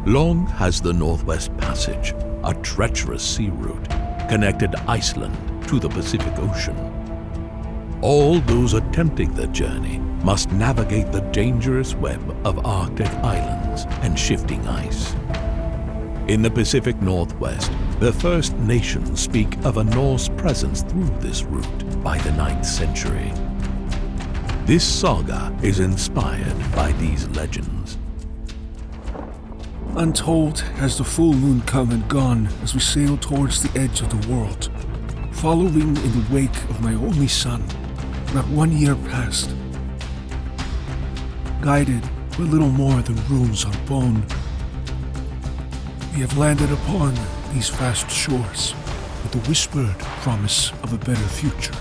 Long has the Northwest Passage, a treacherous sea route, connected Iceland to the Pacific Ocean. All those attempting the journey must navigate the dangerous web of Arctic islands and shifting ice. In the Pacific Northwest, the First Nations speak of a Norse presence through this route by the 9th century. This saga is inspired by these legends. Untold has the full moon come and gone as we sail towards the edge of the world, following in the wake of my only son. Not 1 year passed. Guided by little more than runes on bone, we have landed upon these vast shores with the whispered promise of a better future.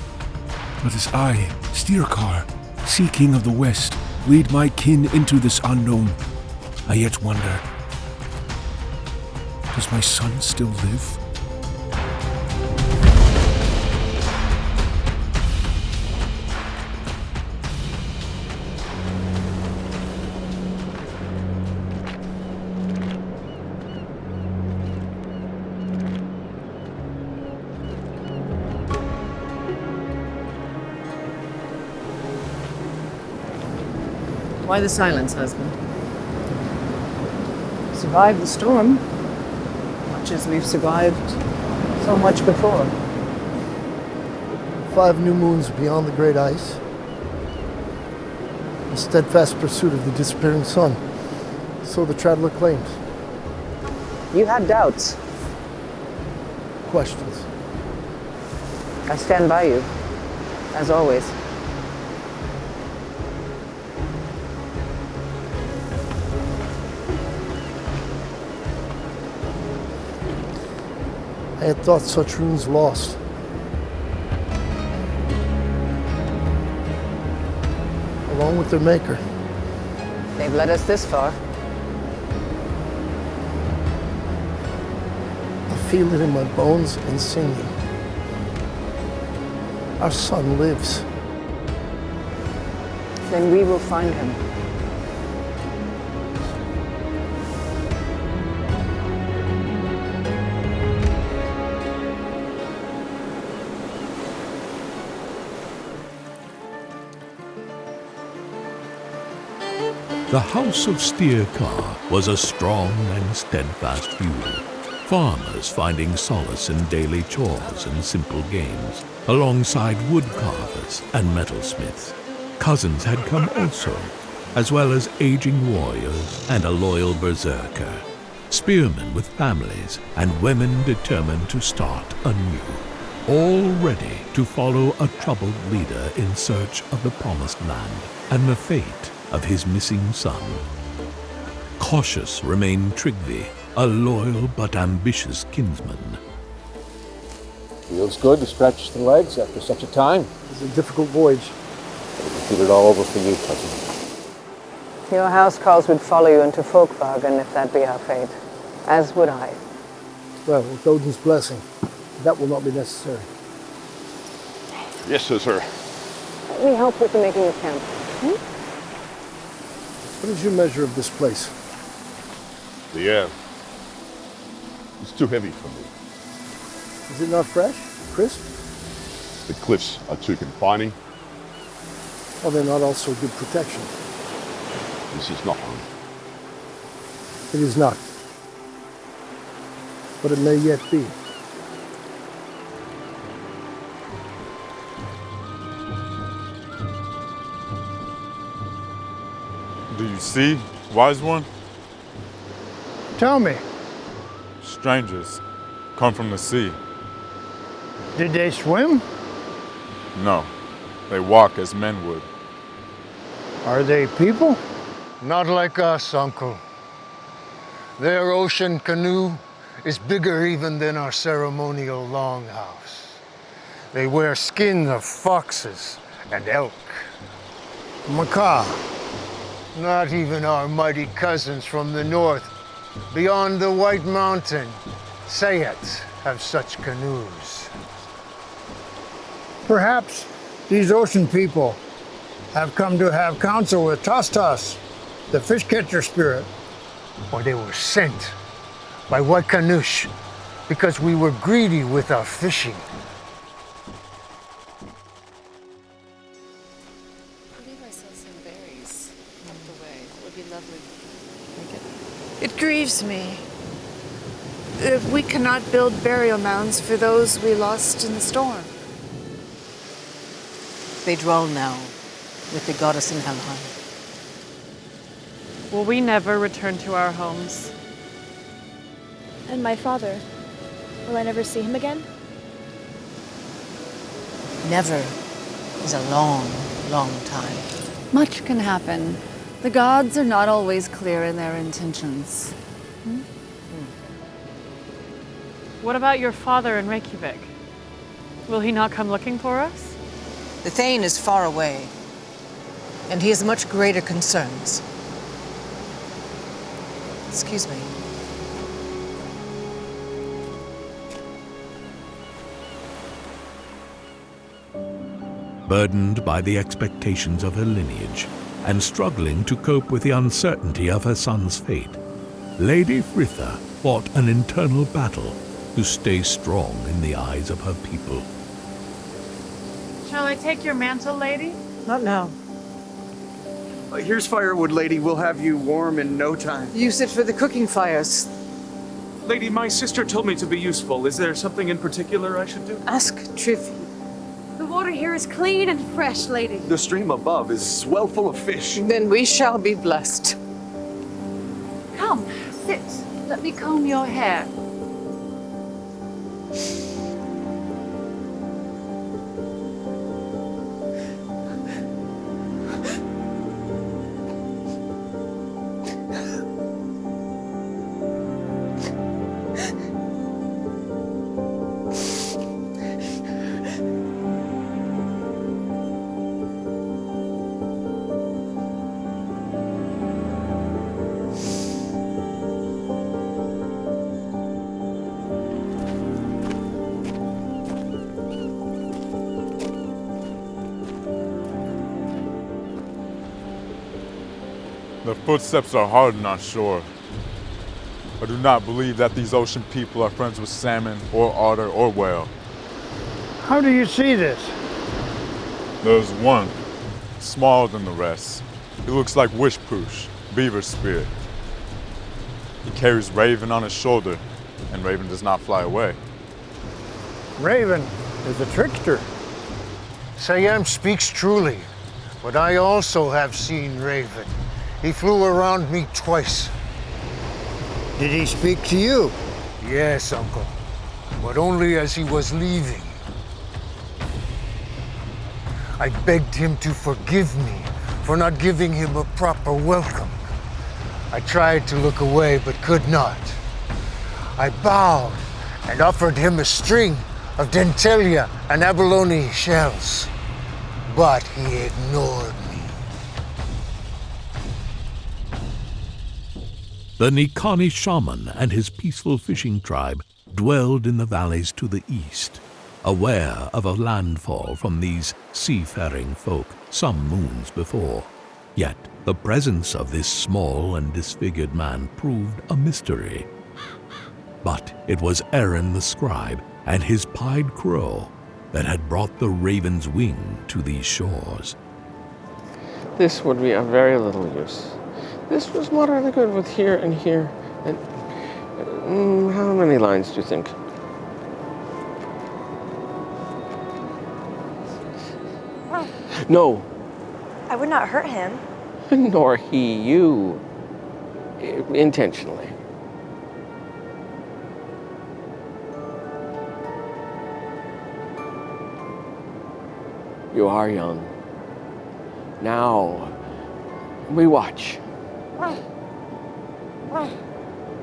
But as I, Steercar, Sea King of the West, lead my kin into this unknown, I yet wonder, does my son still live? Why the silence, husband? Survived the storm, much as we've survived so much before. 5 new moons beyond the great ice. A steadfast pursuit of the disappearing sun. So the traveler claims. You had doubts. Questions. I stand by you, as always. I had thought such runes lost. Along with their maker. They've led us this far. I feel it in my bones and sinew. Our son lives. Then we will find him. The House of Steercar was a strong and steadfast feud. Farmers finding solace in daily chores and simple games, alongside wood carvers and metalsmiths. Cousins had come also, as well as aging warriors and a loyal berserker. Spearmen with families and women determined to start anew. All ready to follow a troubled leader in search of the promised land and the fate of his missing son. Cautious remained Tryggvi, a loyal but ambitious kinsman. Feels good to stretch the legs after such a time. It's a difficult voyage. I can feel it all over for you, cousin. Your house calls would follow you into Folkvargan if that be our fate, as would I. Well, with Odin's blessing, that will not be necessary. Yes, sir. Let me help with the making of camp. What is your measure of this place? The air is too heavy for me. Is it not fresh? Crisp? The cliffs are too confining. Are they not also good protection? This is not home. It is not. But it may yet be. Do you see, wise one? Tell me, Strangers come from the sea. did they swim? No, they walk as men would. Are they people? Not like us, Uncle. Their ocean canoe is bigger even than our ceremonial longhouse. They wear skins of foxes and elk. Macaw. Not even our mighty cousins from the north, beyond the White Mountain, Sayets, have such canoes. Perhaps these ocean people have come to have counsel with Tostos, the fish catcher spirit. or they were sent by Waikanush because we were greedy with our fishing. I believe I saw some berries along the way. It would be lovely. It grieves me. We cannot build burial mounds for those we lost in the storm. They dwell now with the goddess in Helheim. Will we never return to our homes? And my father, will I never see him again? Never is a long, long time. Much can happen. The gods are not always clear in their intentions. What about your father in Reykjavik? Will he not come looking for us? The Thane is far away, and he has much greater concerns. Excuse me. Burdened by the expectations of her lineage and struggling to cope with the uncertainty of her son's fate, Lady Fritha fought an internal battle to stay strong in the eyes of her people. Shall I take your mantle, lady? Not now. Here's firewood, lady. We'll have you warm in no time. Use it for the cooking fires. Lady, my sister told me to be useful. Is there something in particular I should do? Ask Triffy. The water here is clean and fresh, lady. The stream above is well full of fish. Then we shall be blessed. Come, sit. Let me comb your hair. The footsteps are hardened on shore. I do not believe that these ocean people are friends with salmon or otter or whale. How do you see this? There's one, smaller than the rest. He looks like Wishpoosh, Beaver's spirit. He carries Raven on his shoulder, and Raven does not fly away. Raven is a trickster. Siam speaks truly, but I also have seen Raven. He flew around me twice. Did he speak to you? Yes, Uncle, but only as he was leaving. I begged him to forgive me for not giving him a proper welcome. I tried to look away, but could not. I bowed and offered him a string of dentelia and abalone shells, but he ignored me. The Nikani shaman and his peaceful fishing tribe dwelled in the valleys to the east, aware of a landfall from these seafaring folk some moons before. Yet the presence of this small and disfigured man proved a mystery. But it was Aaron the scribe and his pied crow that had brought the raven's wing to these shores. This would be of very little use. This was moderately good with here and here. And how many lines do you think? No. I would not hurt him. Nor he you. Intentionally. You are young. Now, we watch.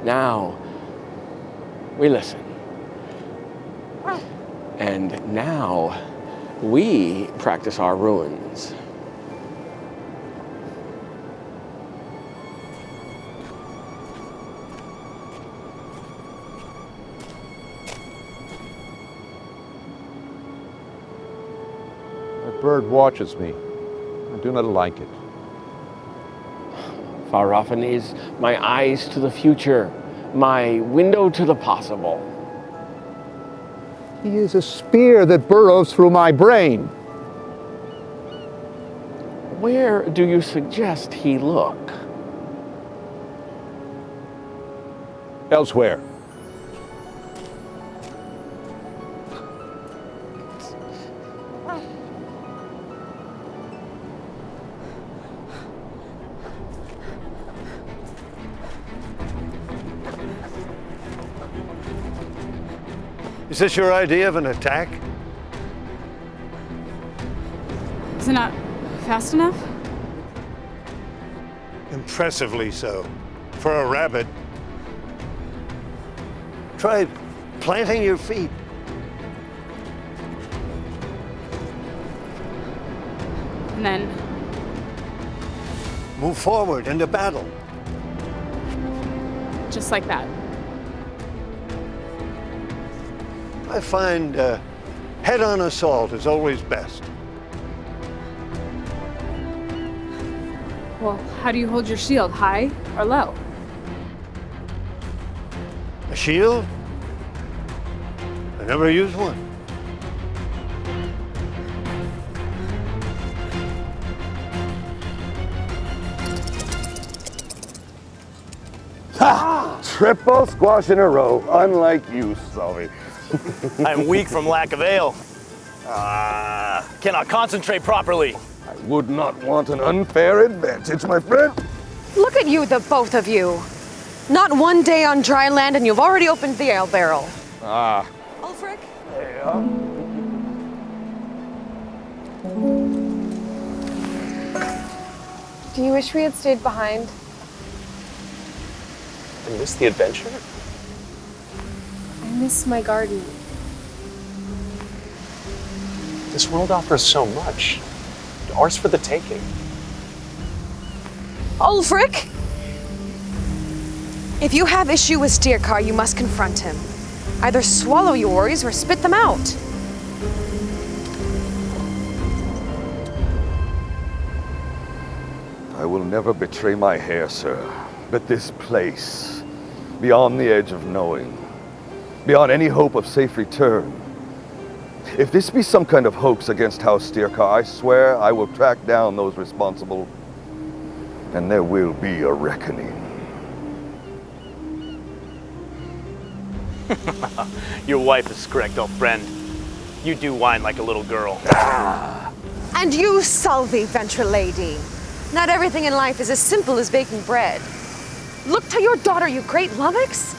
Now, we listen. And now, we practice our runes. That bird watches me. I do not like it. Farafin is my eyes to the future, my window to the possible. He is a spear that burrows through my brain. Where do you suggest he look? Elsewhere. Is this your idea of an attack? Is it not fast enough? Impressively so. For a rabbit. Try planting your feet. And then Move forward into battle. just like that. I find head-on assault is always best. Well, how do you hold your shield? High or low? A shield? I never used one. Ha! Triple squash in a row, unlike you, Sully. I'm weak from lack of ale. Cannot concentrate properly. I would not want an unfair advantage, my friend. Look at you, the both of you. Not one day on dry land and you've already opened the ale barrel. Ah. Ulfric? Do you wish we had stayed behind? I miss the adventure. I miss my garden. This world offers so much. Ours for the taking. Ulfric! If you have issue with Steercar, you must confront him. Either swallow your worries or spit them out. I will never betray my hair, sir. But this place, beyond the edge of knowing, beyond any hope of safe return, if this be some kind of hoax against House Steercar, I swear I will track down those responsible, and there will be a reckoning. Your wife is correct, old friend. You do whine like a little girl. And you, Sully, venture lady. Not everything in life is as simple as baking bread. Look to your daughter, you great lummox.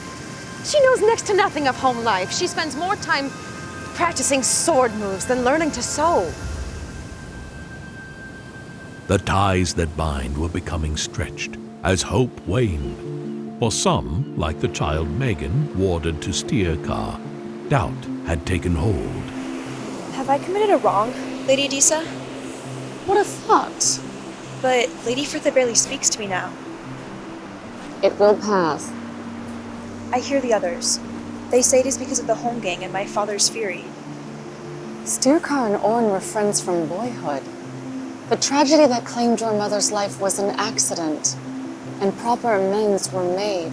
She knows next to nothing of home life. She spends more time practicing sword moves than learning to sew. The ties that bind were becoming stretched as hope waned. For some, like the child Megan, warded to Steercar, doubt had taken hold. Have I committed a wrong, Lady Disa? What a thought. But Lady Frithla barely speaks to me now. It will pass. I hear the others. They say it is because of the Holmgang and my father's fury. Steercar and Orn were friends from boyhood. The tragedy that claimed your mother's life was an accident, and proper amends were made.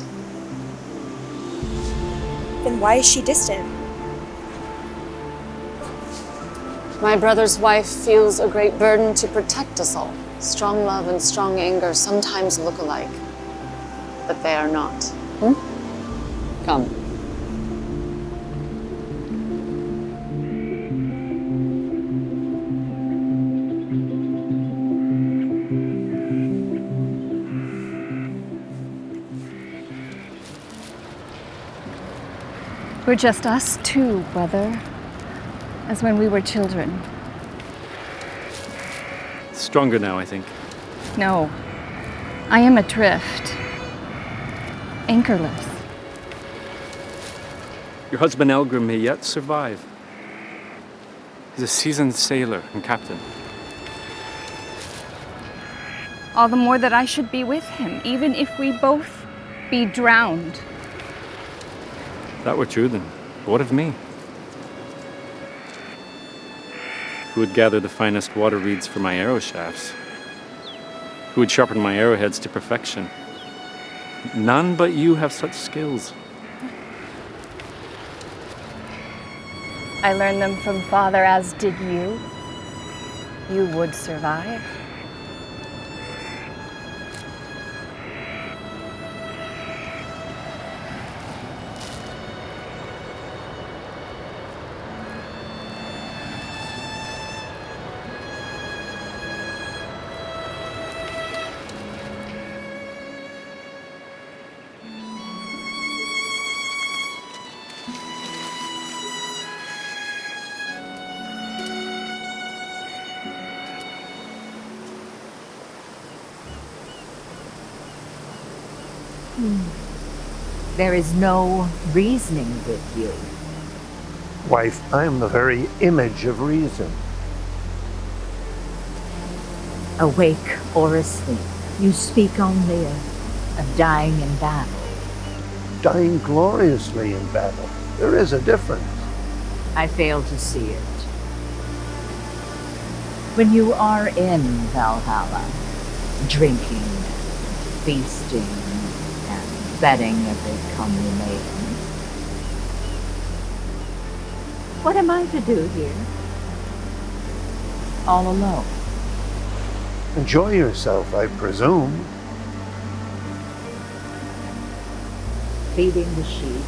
Then why is she distant? My brother's wife feels a great burden to protect us all. Strong love and strong anger sometimes look alike, but they are not. Come. We're just us two, brother, as when we were children. Stronger now, I think. No, I am adrift, anchorless. Your husband Elgrim may yet survive. He's a seasoned sailor and captain. All the more that I should be with him, even if we both be drowned. If that were true, then what of me? Who would gather the finest water reeds for my arrow shafts? who would sharpen my arrowheads to perfection. None but you have such skills. I learned them from Father, as did you. You would survive. There is no reasoning with you. Wife, I am the very image of reason. Awake or asleep, you speak only of dying in battle. Dying gloriously in battle. There is a difference. I fail to see it. When you are in Valhalla, drinking, feasting, and betting every comely maiden, what am I to do here? All alone. Enjoy yourself, I presume. Feeding the sheep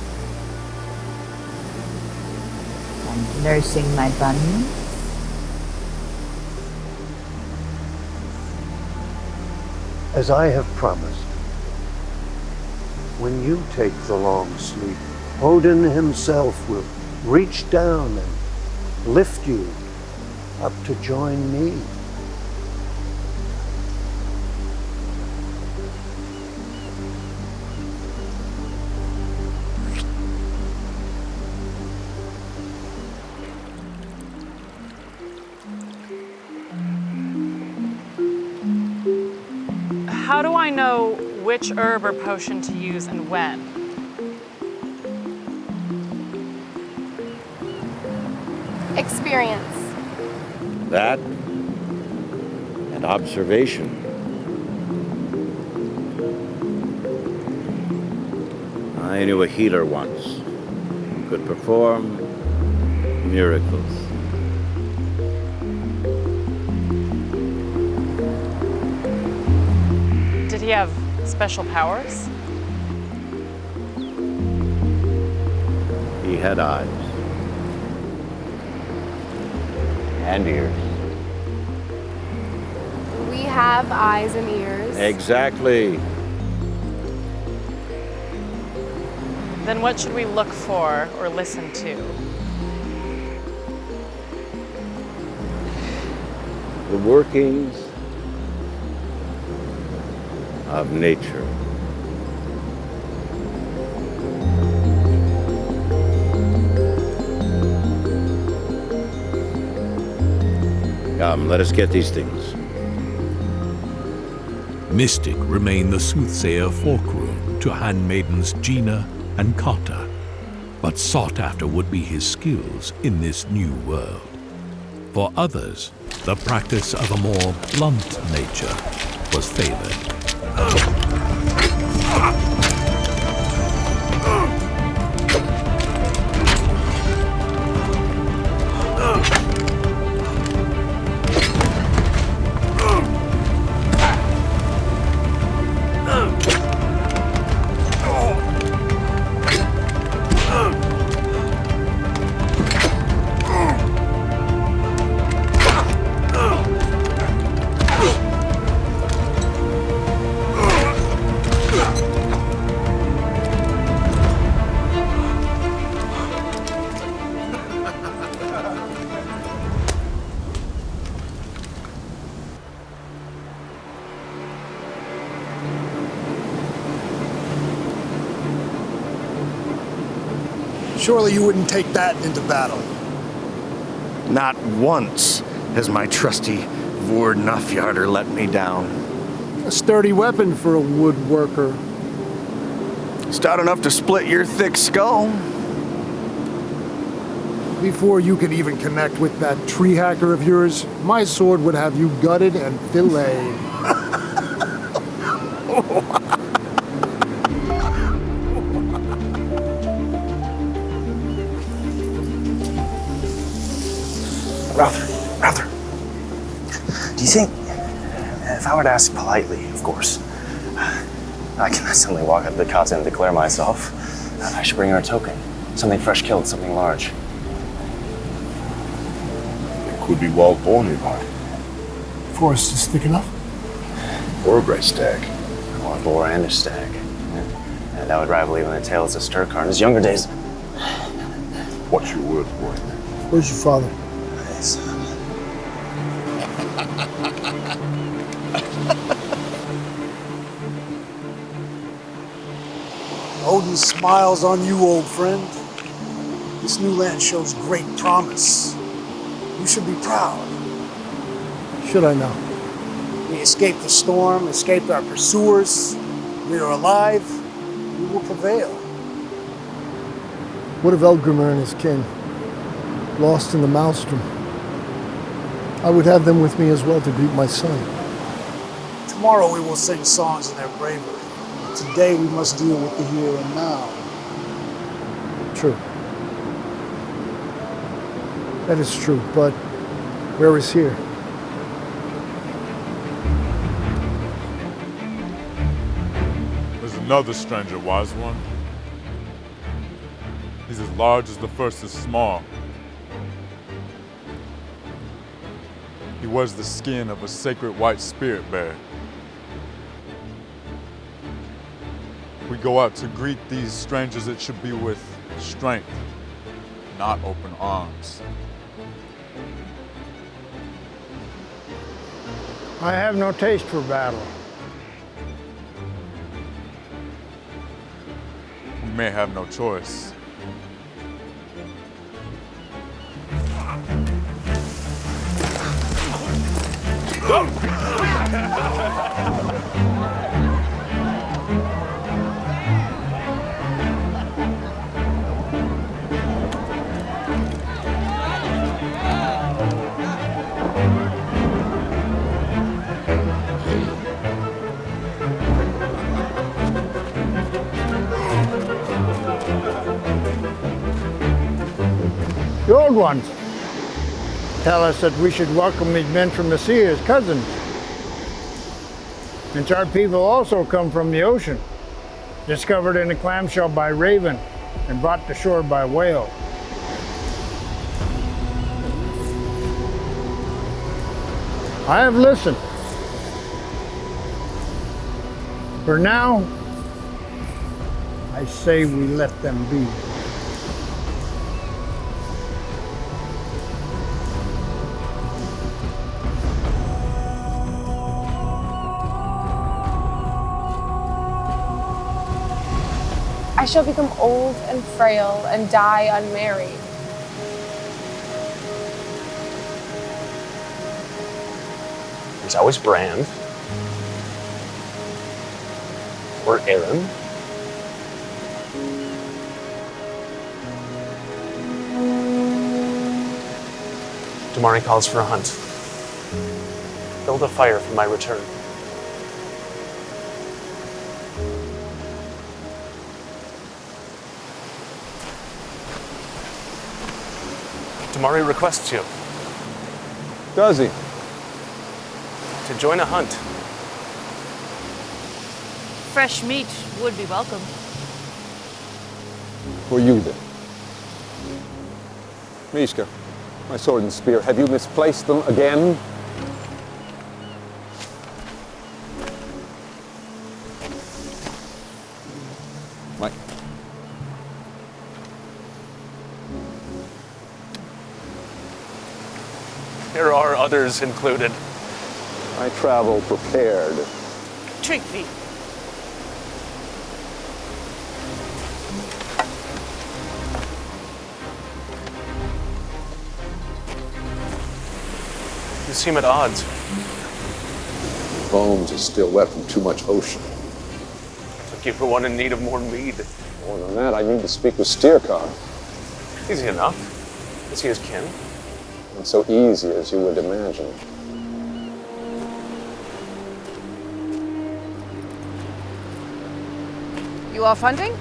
and nursing my bunions. As I have promised, when you take the long sleep, Odin himself will reach down and lift you up to join me. How do I know which herb or potion to use and when? Experience. That and observation. I knew a healer once who could perform miracles. Did he have special powers? He had eyes. And ears. We have eyes and ears. Exactly. Then what should we look for or listen to? The workings of nature. Come, let us get these things. Mystic remained the soothsayer Forkrun to handmaidens Gina and Kata, but sought after would be his skills in this new world. For others, the practice of a more blunt nature was favored. Surely you wouldn't take that into battle. Not once has my trusty Vord Nafjarder let me down. A sturdy weapon for a woodworker. Stout enough to split your thick skull. Before you could even connect with that tree hacker of yours, my sword would have you gutted and filleted. Rather. Do you think, if I were to ask politely, of course, I can suddenly walk up to the cot and declare myself, I should bring her a token. Something fresh killed, something large. It could be wild boar nearby. Forest is thick enough? Or a great stag. Or a boar and a stag. And that would rival even the tales of Sturkar in his younger days. Watch your words, boy. Where's your father? Odin smiles on you, old friend. This new land shows great promise. You should be proud. Should I now? We escaped the storm, escaped our pursuers. We are alive. We will prevail. What of Eldgrimr and his kin? Lost in the maelstrom. I would have them with me as well to greet my son. Tomorrow we will sing songs of their bravery. Today we must deal with the here and now. True. That is true, but where is here? There's another stranger, wise one. He's as large as the first is small. He wears the skin of a sacred white spirit bear. We go out to greet these strangers, it should be with strength, not open arms. I have no taste for battle. We may have no choice. The old ones tell us that we should welcome these men from the sea as cousins. Uncharted people also come from the ocean, discovered in a clamshell by raven and brought to shore by whale. I have listened. For now, I say we let them be. I shall become old and frail and die unmarried. There's always Brand. Or Aaron. Damari calls for a hunt. Build a fire for my return. Damari requests you. Does he? To join a hunt. Fresh meat would be welcome. For you then. Mishka, my sword and spear, have you misplaced them again? My... There are others included. I travel prepared. Trick thee. You seem at odds. Bones are still wet from too much ocean. Took you for one in need of more mead. More than that, I need to speak with Sturkar. Easy enough. Is he his kin? Not so easy as you would imagine. You off hunting?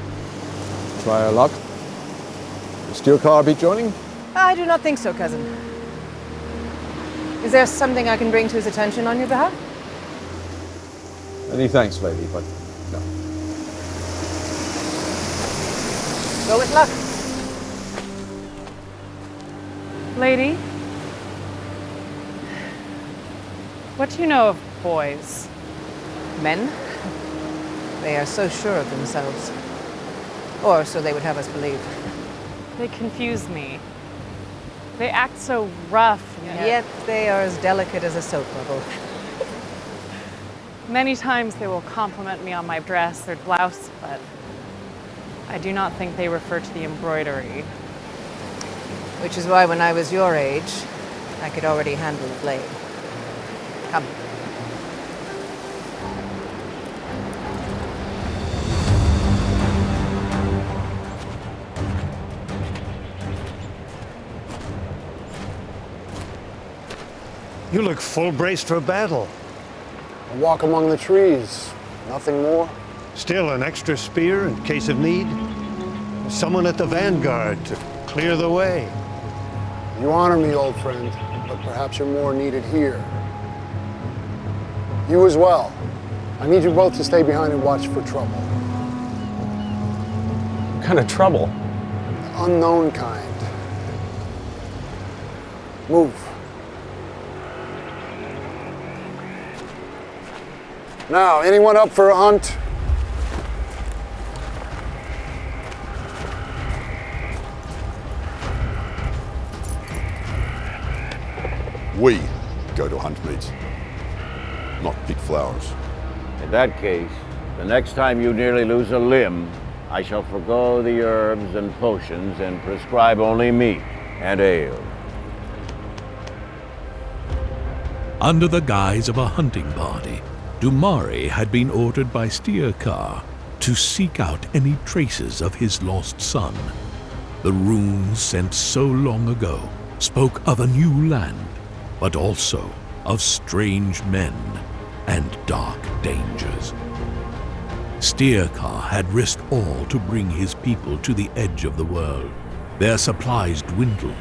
Try our luck. Will Sturkar be joining? I do not think so, cousin. Is there something I can bring to his attention on your behalf? Many thanks, lady, but no. Go with luck. Lady, what do you know of boys? Men? They are so sure of themselves. Or so they would have us believe. They confuse me. They act so rough, and Yet they are as delicate as a soap bubble. many times they will compliment me on my dress or blouse, but I do not think they refer to the embroidery. Which is why when I was your age, I could already handle the blade. Come. You look full braced for battle. A walk among the trees, nothing more. Still an extra spear in case of need? Someone at the vanguard to clear the way. You honor me, old friend, but perhaps you're more needed here. You as well. I need you both to stay behind and watch for trouble. What kind of trouble? Unknown kind. Move. Now, anyone up for a hunt? We go to hunt meat, not pick flowers. In that case, the next time you nearly lose a limb, I shall forgo the herbs and potions and prescribe only meat and ale. Under the guise of a hunting party, Dumari had been ordered by Steerkar to seek out any traces of his lost son. The runes sent so long ago spoke of a new land, but also of strange men and dark dangers. Steerkar had risked all to bring his people to the edge of the world. Their supplies dwindled,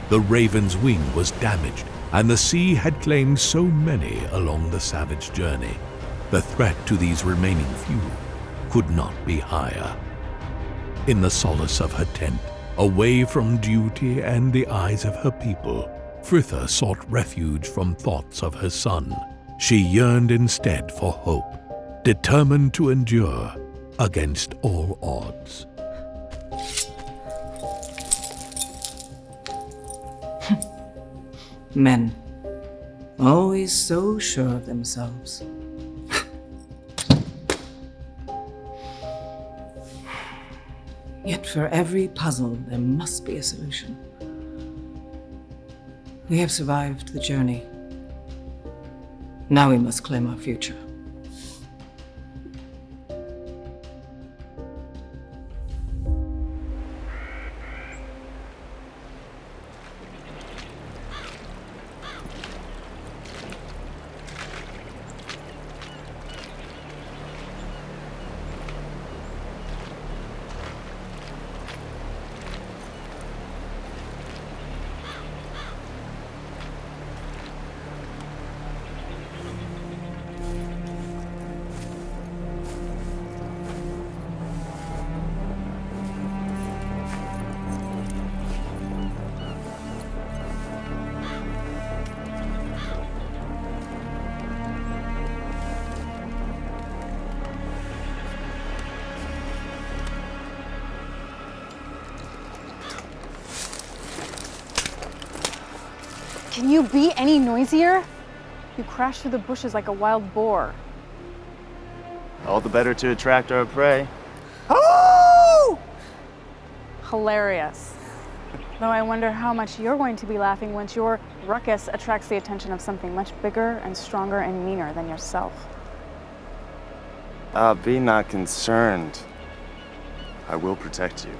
the Raven's wing was damaged, and the sea had claimed so many along the savage journey. The threat to these remaining few could not be higher. In the solace of her tent, away from duty and the eyes of her people, Fritha sought refuge from thoughts of her son. She yearned instead for hope, determined to endure against all odds. Men, always so sure of themselves. Yet for every puzzle, there must be a solution. We have survived the journey. Now we must claim our future. Can you be any noisier? You crash through the bushes like a wild boar. All the better to attract our prey. Oh! Hilarious. Though I wonder how much you're going to be laughing once your ruckus attracts the attention of something much bigger and stronger and meaner than yourself. Be not concerned. I will protect you.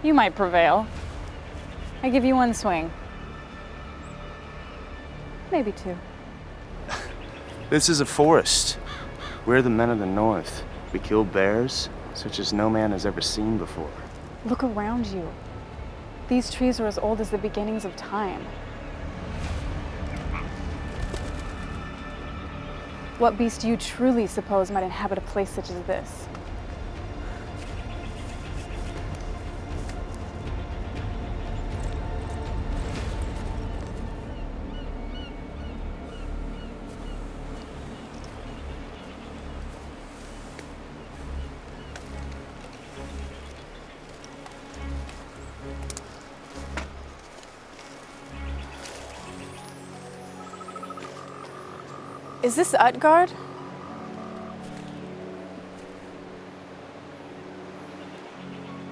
You might prevail. I give you one swing. Maybe two. This is a forest. We're the men of the north. We kill bears, such as no man has ever seen before. Look around you. These trees are as old as the beginnings of time. What beast do you truly suppose might inhabit a place such as this? Is this Utgard?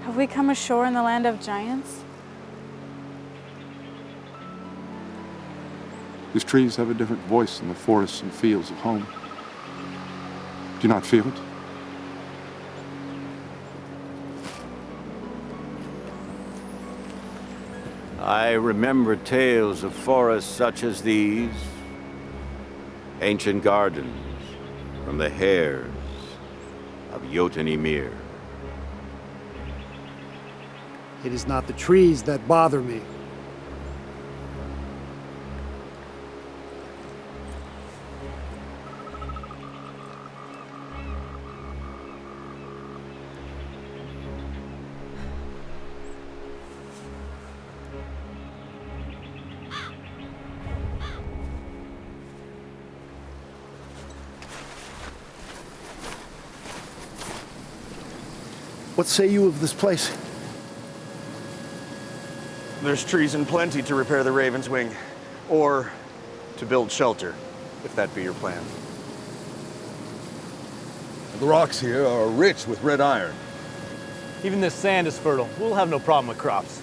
Have we come ashore in the land of giants? These trees have a different voice in the forests and fields of home. Do you not feel it? I remember tales of forests such as these, ancient gardens from the hares of Jotunheimr. It is not the trees that bother me. What say you of this place? There's trees in plenty to repair the Raven's Wing, or to build shelter, if that be your plan. The rocks here are rich with red iron. Even this sand is fertile. We'll have no problem with crops.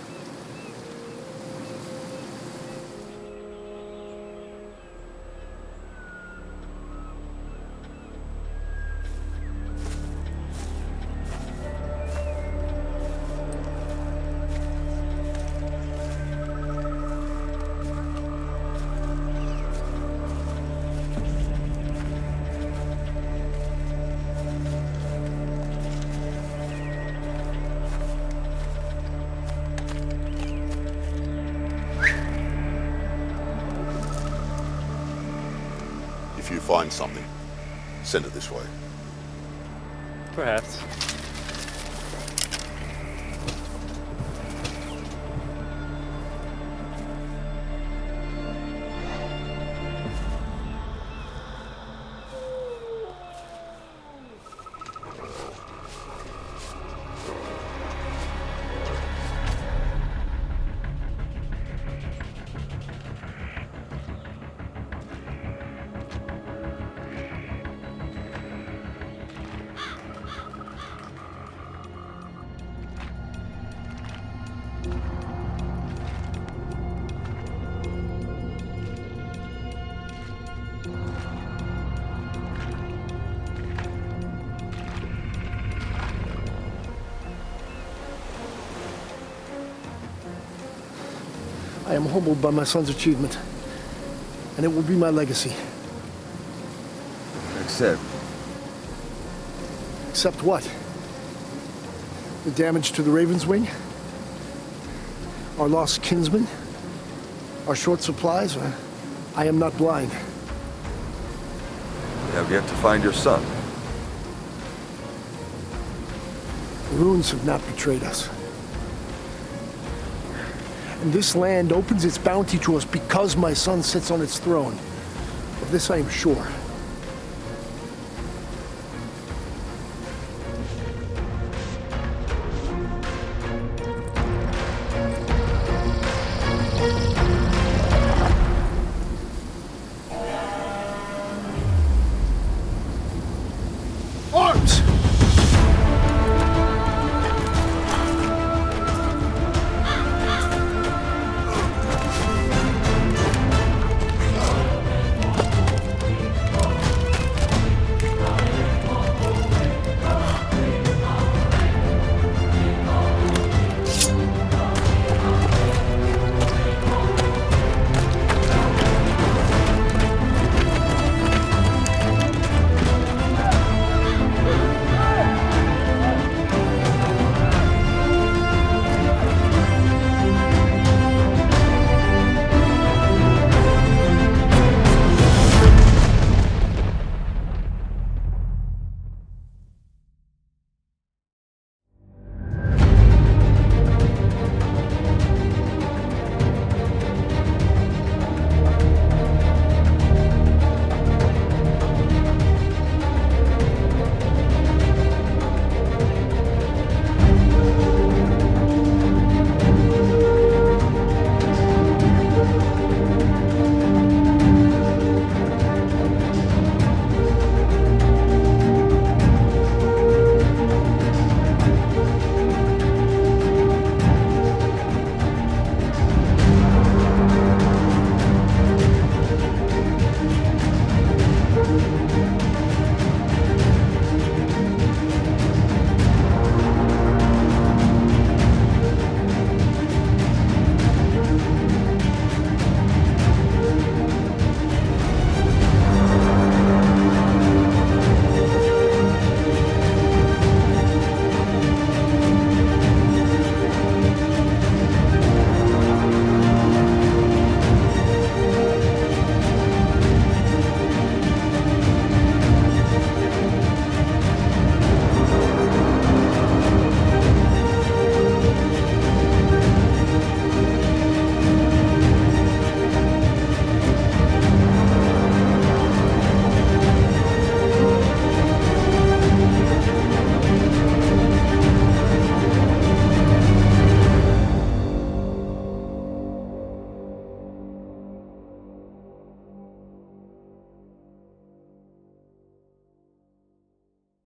If you find something, send it this way. Perhaps. I am humbled by my son's achievement, and it will be my legacy. Except? Except what? The damage to the Raven's Wing? Our lost kinsmen? Our short supplies? I am not blind. You have yet to find your son. The runes have not betrayed us. And this land opens its bounty to us because my son sits on its throne. Of this I am sure.